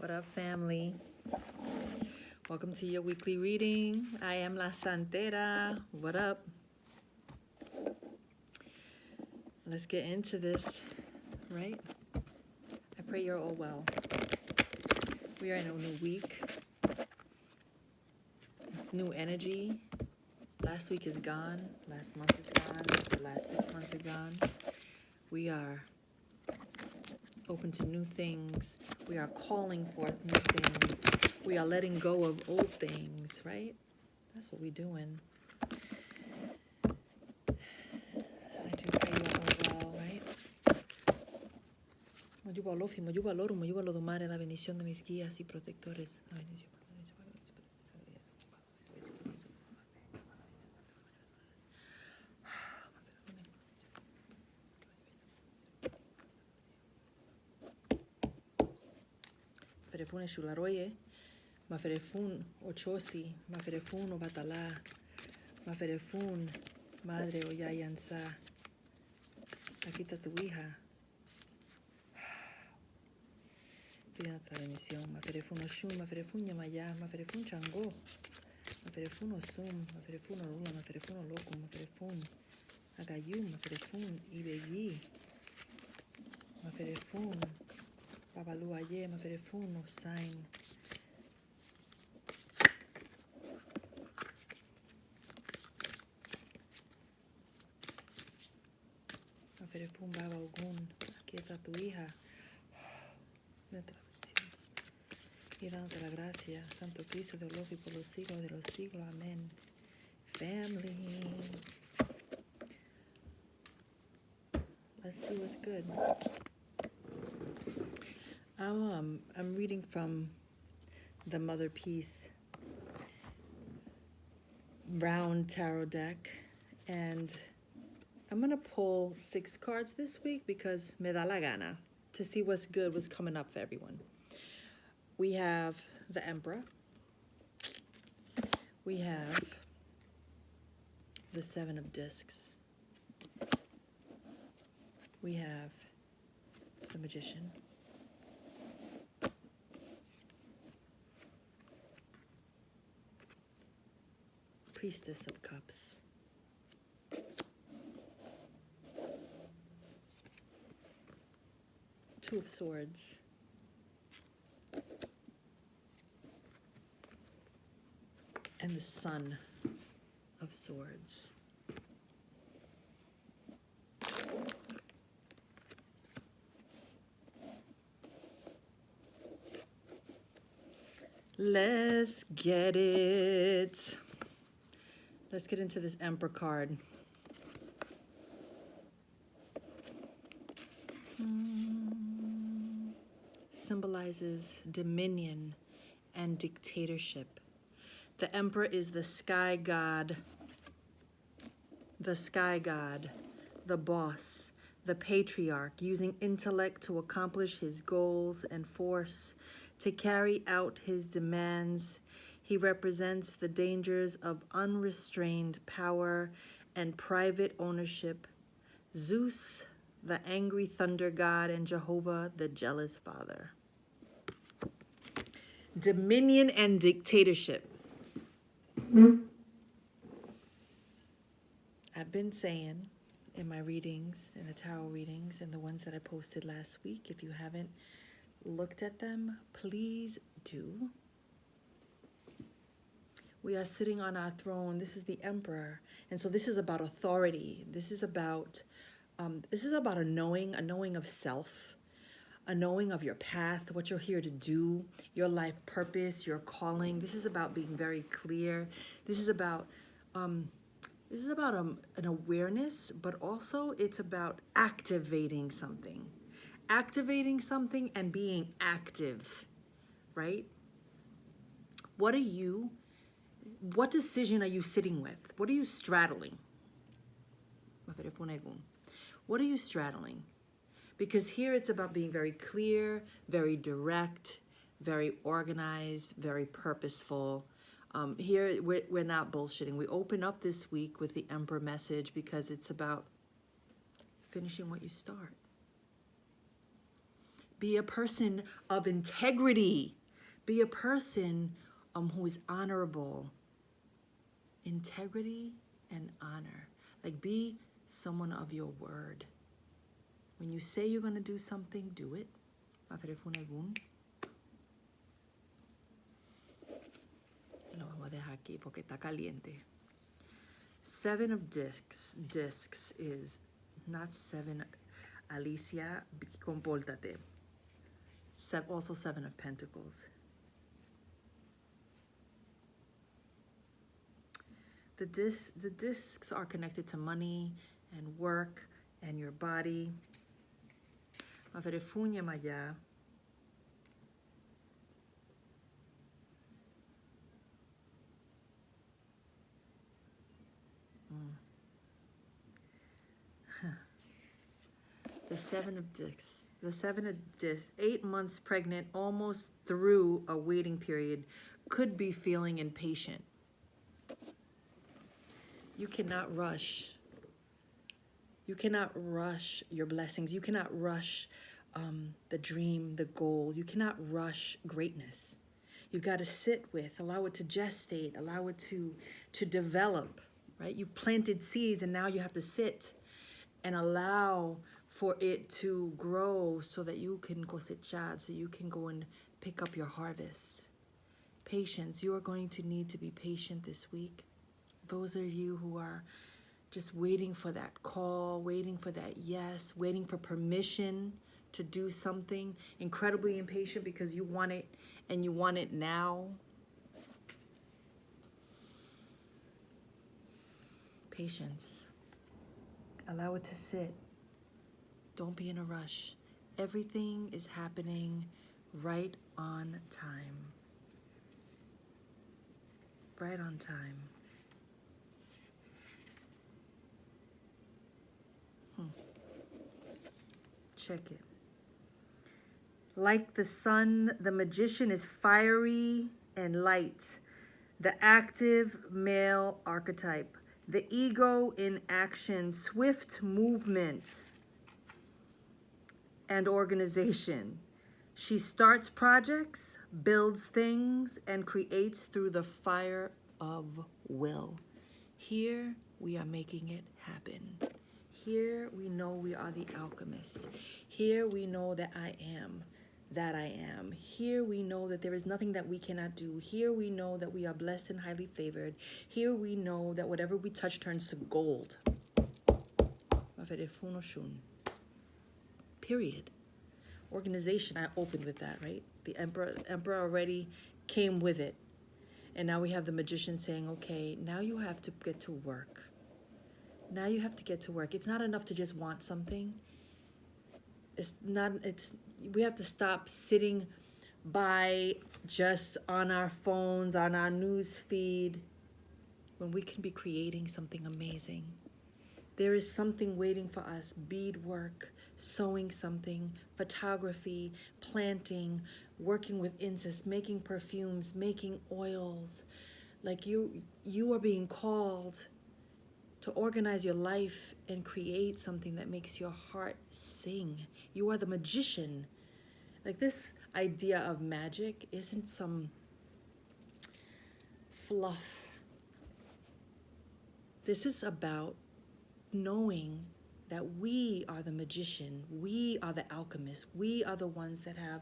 What up, family? Welcome to your weekly reading. I am lasantera. What up? Let's get into this, right? I pray you're all well. We are in a new week, new energy. Last week is gone. Last month is gone. The last 6 months are gone. We are open to new things. We are calling forth new things. We are letting go of old things, right? That's what we're doing. I do pray you are all well, right? Moyuba olofi, moyuba loru, moyuba lodomare, la bendición de mis guías y protectores. La bendición. Maferefun Shularoye, Maferefun Ochosi, Maferefun Obatala, Maferefun Madre Oyayansa. Aquí está tu hija. Pide otra bendición. Maferefun Oshun, Maferefun Yamayá, Maferefun Chango, Maferefun Osum, Maferefun Orula, Maferefun Oloco, Maferefun Agayum, Maferefun Ibeyi, Maferefun Babalu Aye, Maferefun Osain. Maferefun Baba Ogun, aquí está tu hija. Date la bendición. Y dándote la gracia, Santo Cristo de los y por los siglos de los siglos. Amén. Family. Let's see what's good. I'm reading from the Mother Peace round tarot deck, and I'm gonna pull 6 cards this week because me da la gana to see what's good, what's coming up for everyone. We have the Emperor. We have the 7 of Discs. We have the Magician. Priestess of Cups. Two of Swords. And the Son of Swords. Let's get it. Let's get into this Emperor card. Symbolizes dominion and dictatorship. The Emperor is the sky god, the boss, the patriarch, using intellect to accomplish his goals and force to carry out his demands. He represents the dangers of unrestrained power and private ownership. Zeus, the angry thunder god, and Jehovah, the jealous father. Dominion and dictatorship. I've been saying in my readings, in the tarot readings, and the ones that I posted last week, if you haven't looked at them, please do. We are sitting on our throne. This is the Emperor. And so this is about authority. This is about a knowing of self, a knowing of your path, what you're here to do, your life purpose, your calling. This is about being very clear. This is about an awareness, but also it's about activating something and being active, right? What decision are you sitting with? What are you straddling? What are you straddling? Because here it's about being very clear, very direct, very organized, very purposeful. Here we're not bullshitting. We open up this week with the Emperor message because it's about finishing what you start. Be a person of integrity. Be a person who is honorable. Integrity and honor. Like, be someone of your word. When you say you're going to do something, do it. Lo vamos a dejar aquí porque está caliente. 7 of discs. Discs is not 7. Alicia, compórtate. Also 7 of pentacles. The discs are connected to money and work and your body. The 7 of discs. The 7 of discs, 8 months pregnant, almost through a waiting period, could be feeling impatient. You cannot rush. You cannot rush your blessings. You cannot rush the dream, the goal. You cannot rush greatness. You've got to sit with, allow it to gestate, allow it to develop, right? You've planted seeds and now you have to sit and allow for it to grow so that you can cosechar, so you can go and pick up your harvest. Patience. You are going to need to be patient this week. Those of you who are just waiting for that call, waiting for that yes, waiting for permission to do something, incredibly impatient because you want it and you want it now. Patience. Allow it to sit. Don't be in a rush. Everything is happening right on time. Right on time. Check it. Like the sun, the magician is fiery and light. The active male archetype. The ego in action, swift movement and organization. She starts projects, builds things, and creates through the fire of will. Here we are making it happen. Here we know we are the alchemists. Here we know that I am that I am. Here we know that there is nothing that we cannot do. Here we know that we are blessed and highly favored. Here we know that whatever we touch turns to gold. Period. Organization, I opened with that, right? The emperor already came with it. And now we have the magician saying, okay, now you have to get to work. Now you have to get to work. It's not enough to just want something. We have to stop sitting by just on our phones, on our news feed, when we can be creating something amazing. There is something waiting for us. Beadwork, sewing something, photography, planting, working with incense, making perfumes, making oils. Like you are being called to organize your life and create something that makes your heart sing. You are the magician. Like, this idea of magic isn't some fluff. This is about knowing that we are the magician. We are the alchemists. We are the ones that have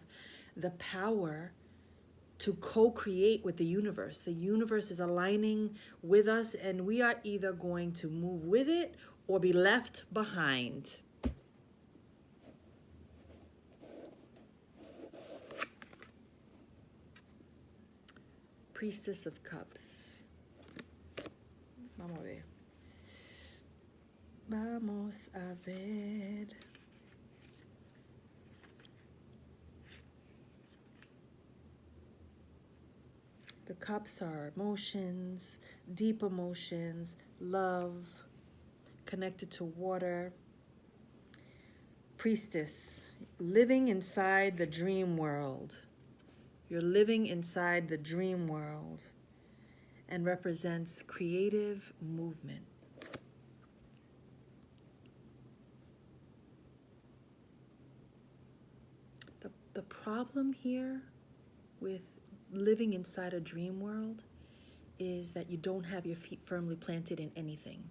the power to co-create with the universe. The universe is aligning with us, and we are either going to move with it or be left behind. Priestess of Cups. Vamos a ver. Vamos a ver. The cups are emotions, deep emotions, love, connected to water. Priestess, living inside the dream world. You're living inside the dream world and represents creative movement. The The problem here with living inside a dream world is that you don't have your feet firmly planted in anything.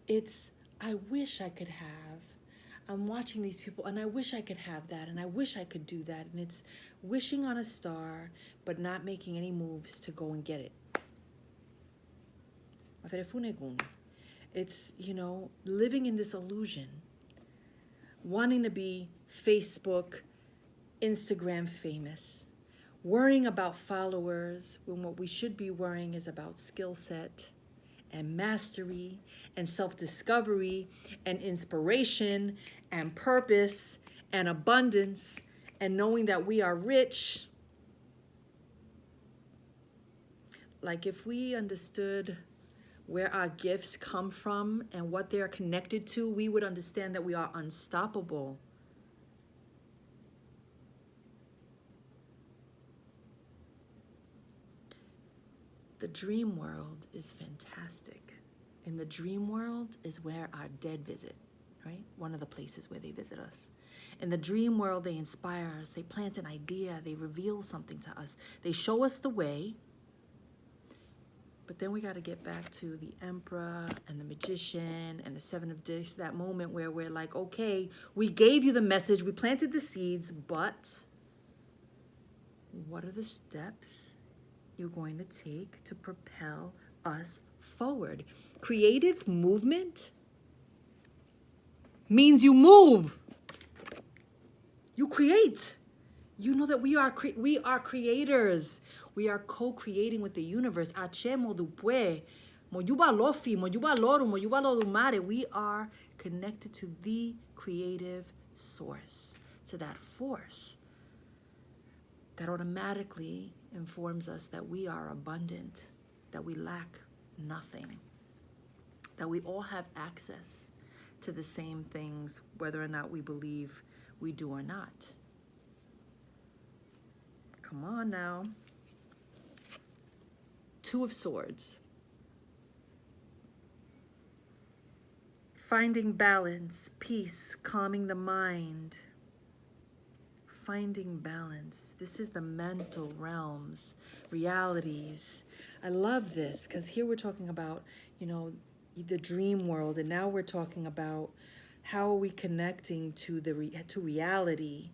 It's, I wish I could have. I'm watching these people and I wish I could have that and I wish I could do that. And it's wishing on a star, but not making any moves to go and get it. It's, you know, living in this illusion, wanting to be Facebook, Instagram famous, worrying about followers when what we should be worrying is about skill set and mastery and self-discovery and inspiration and purpose and abundance and knowing that we are rich. Like if we understood where our gifts come from and what they are connected to, we would understand that we are unstoppable. The dream world is fantastic. In the dream world is where our dead visit, right? One of the places where they visit us. In the dream world, they inspire us. They plant an idea. They reveal something to us. They show us the way. But then we got to get back to the emperor and the magician and the seven of discs, that moment where we're like, okay, we gave you the message, we planted the seeds, but what are the steps you're going to take to propel us forward? Creative movement means you move. You create. You know that we are creators. We are co-creating with the universe. We are connected to the creative source, to that force that automatically informs us that we are abundant, that we lack nothing, that we all have access to the same things, whether or not we believe we do or not. Come on now. Two of Swords. Finding balance, peace, calming the mind. Finding balance. This is the mental realms, realities. I love this because here we're talking about, you know, the dream world, and now we're talking about how are we connecting to to reality.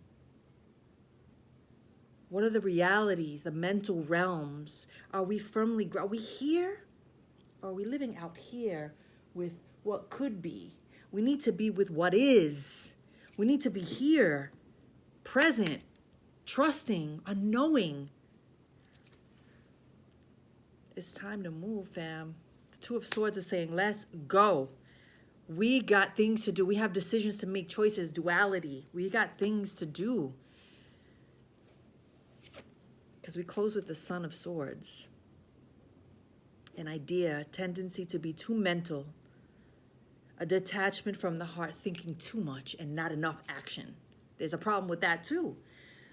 What are the realities, the mental realms? Are we here? Or are we living out here with what could be? We need to be with what is. We need to be here, present, trusting, unknowing. It's time to move, fam. The Two of Swords is saying, let's go. We got things to do. We have decisions to make, choices, duality. We got things to do. Because we close with the Son of Swords. An idea, tendency to be too mental. A detachment from the heart, thinking too much and not enough action. There's a problem with that too.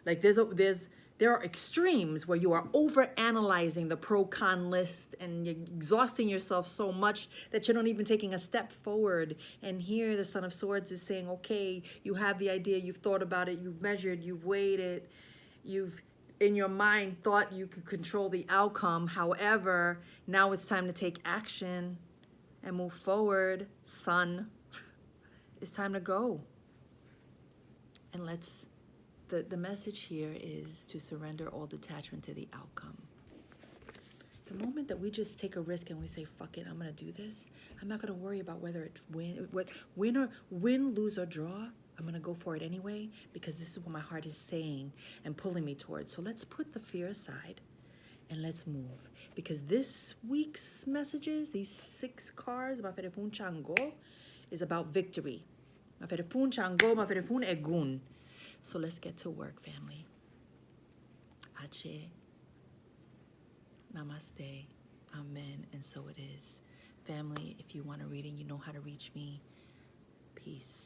Like there are extremes where you are over-analyzing the pro-con list and you're exhausting yourself so much that you're not even taking a step forward. And here the Son of Swords is saying, okay, you have the idea, you've thought about it, you've measured, you've weighed it, you've in your mind thought you could control the outcome. However, now it's time to take action and move forward, son. It's time to go. And the message here is to surrender all detachment to the outcome. The moment that we just take a risk and we say, fuck it, I'm gonna do this, I'm not gonna worry about whether it win, lose, or draw. I'm gonna go for it anyway, because this is what my heart is saying and pulling me towards. So let's put the fear aside and let's move. Because this week's messages, these 6 cards, Maferefun Chango, is about victory. Maferefun Chango, Maferefun Eggun. So let's get to work, family. Ache. Namaste. Amen. And so it is. Family, if you want a reading, you know how to reach me. Peace.